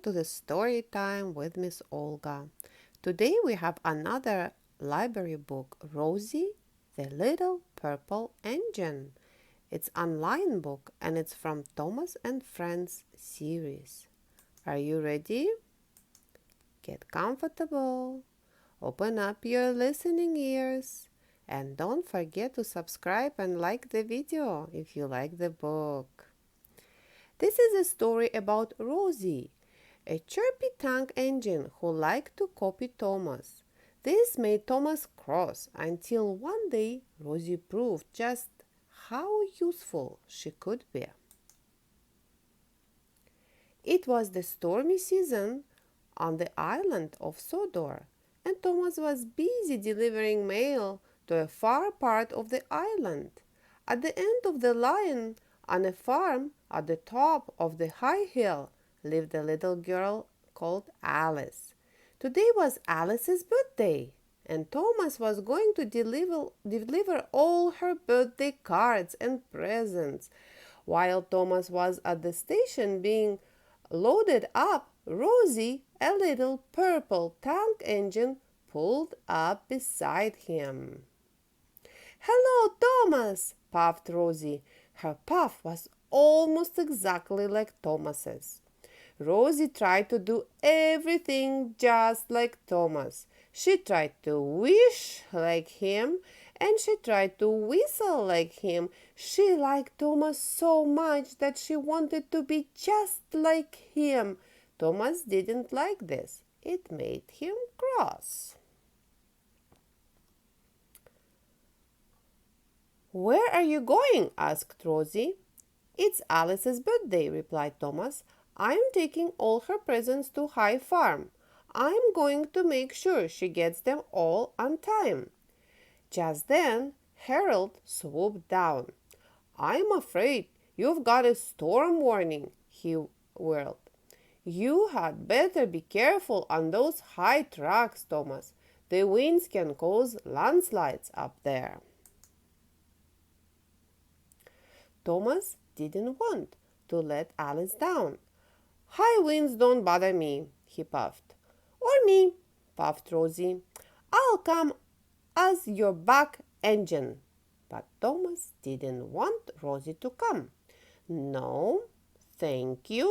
to the story time with Miss Olga. Today we have another library book, Rosie, the Little Purple Engine. It's an online book and it's from Thomas and Friends series. Are you ready? Get comfortable. Open up your listening ears. And don't forget to subscribe and like the video if you like the book. This is a story about Rosie, a chirpy tank engine who liked to copy Thomas. This made Thomas cross until one day Rosie proved just how useful she could be. It was the stormy season on the island of Sodor, and Thomas was busy delivering mail to a far part of the island. At the end of the line, on a farm at the top of the high hill, lived a little girl called Alice. Today was Alice's birthday, and Thomas was going to deliver all her birthday cards and presents. While Thomas was at the station being loaded up, Rosie, a little purple tank engine, pulled up beside him. "Hello, Thomas!" puffed Rosie. Her puff was almost exactly like Thomas's. Rosie tried to do everything just like Thomas. She tried to wish like him, and she tried to whistle like him. She liked Thomas so much that she wanted to be just like him. Thomas didn't like this. It made him cross. "Where are you going?" asked Rosie. "It's Alice's birthday," replied Thomas. "I'm taking all her presents to High Farm. I'm going to make sure she gets them all on time." Just then, Harold swooped down. "I'm afraid you've got a storm warning," he whirled. "You had better be careful on those high tracks, Thomas. The winds can cause landslides up there." Thomas didn't want to let Alice down. "High winds don't bother me," he puffed. "Or me," puffed Rosie. "I'll come as your back engine." But Thomas didn't want Rosie to come. "No, thank you.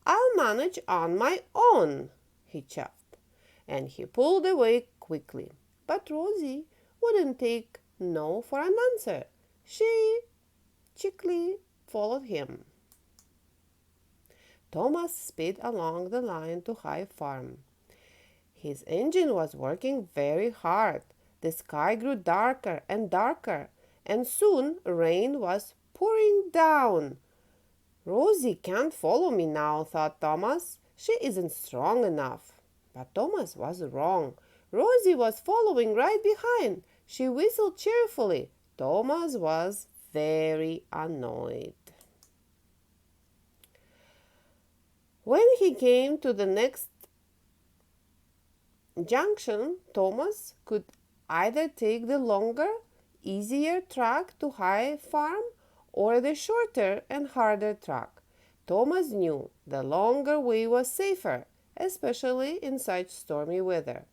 I'll manage on my own," he chuffed. And he pulled away quickly. But Rosie wouldn't take no for an answer. She cheekily followed him. Thomas sped along the line to High Farm. His engine was working very hard. The sky grew darker and darker, and soon rain was pouring down. "Rosie can't follow me now," thought Thomas. "She isn't strong enough." But Thomas was wrong. Rosie was following right behind. She whistled cheerfully. Thomas was very annoyed. When he came to the next junction, Thomas could either take the longer, easier track to High Farm or the shorter and harder track. Thomas knew the longer way was safer, especially in such stormy weather.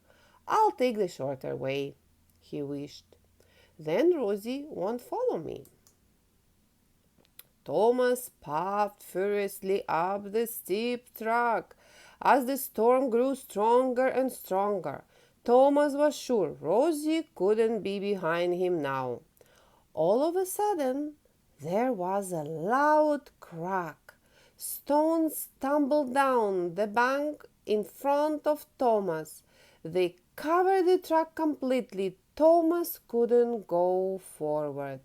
"I'll take the shorter way," he wished. "Then Rosie won't follow me." Thomas puffed furiously up the steep track. As the storm grew stronger and stronger, Thomas was sure Rosie couldn't be behind him now. All of a sudden, there was a loud crack. Stones tumbled down the bank in front of Thomas. They covered the track completely. Thomas couldn't go forward.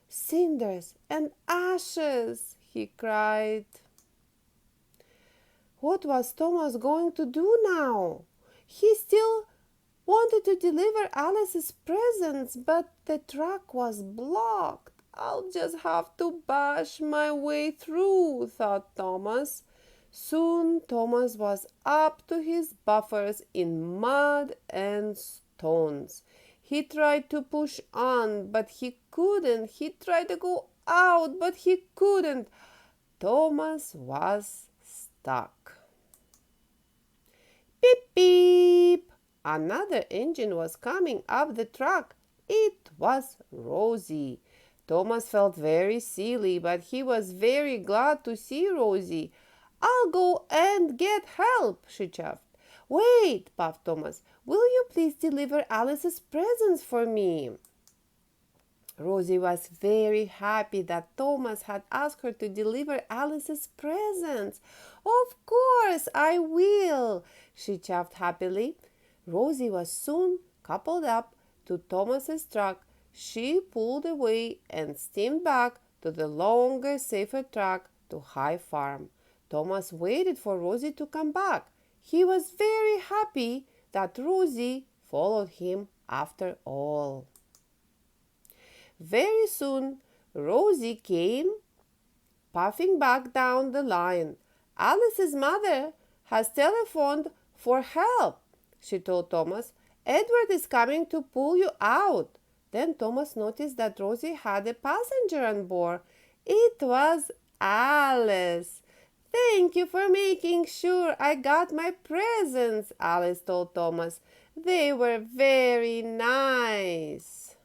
"Cinders and ashes!" he cried. What was Thomas going to do now? He still wanted to deliver Alice's presents, but the track was blocked. "I'll just have to bash my way through," thought Thomas. Soon Thomas was up to his buffers in mud and stones. He tried to push on, but he couldn't. He tried to go out, but he couldn't. Thomas was stuck. Beep, beep. Another engine was coming up the track. It was Rosie. Thomas felt very silly, but he was very glad to see Rosie. I'll go and get help, she chaffed. Wait, puffed Thomas. Will you please deliver Alice's presents for me? Rosie was very happy that Thomas had asked her to deliver Alice's presents. Of course, I will, she chaffed happily. Rosie was soon coupled up to Thomas's truck. She pulled away and steamed back to the longer, safer track to High Farm. Thomas waited for Rosie to come back. He was very happy that Rosie followed him after all. Very soon, Rosie came puffing back down the line. Alice's mother has telephoned for help, she told Thomas. Edward is coming to pull you out. Then Thomas noticed that Rosie had a passenger on board. It was Alice. Thank you for making sure I got my presents, Alice told Thomas. They were very nice.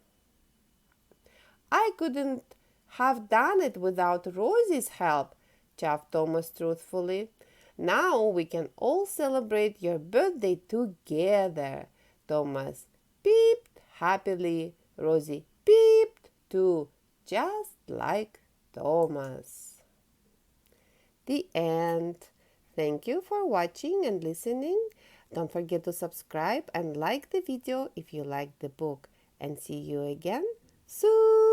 I couldn't have done it without Rosie's help, chaffed Thomas truthfully. Now we can all celebrate your birthday together. Thomas peeped happily. Rosie peeped too, just like Thomas. The end. Thank you for watching and listening. Don't forget to subscribe and like the video if you like the book. And see you again soon.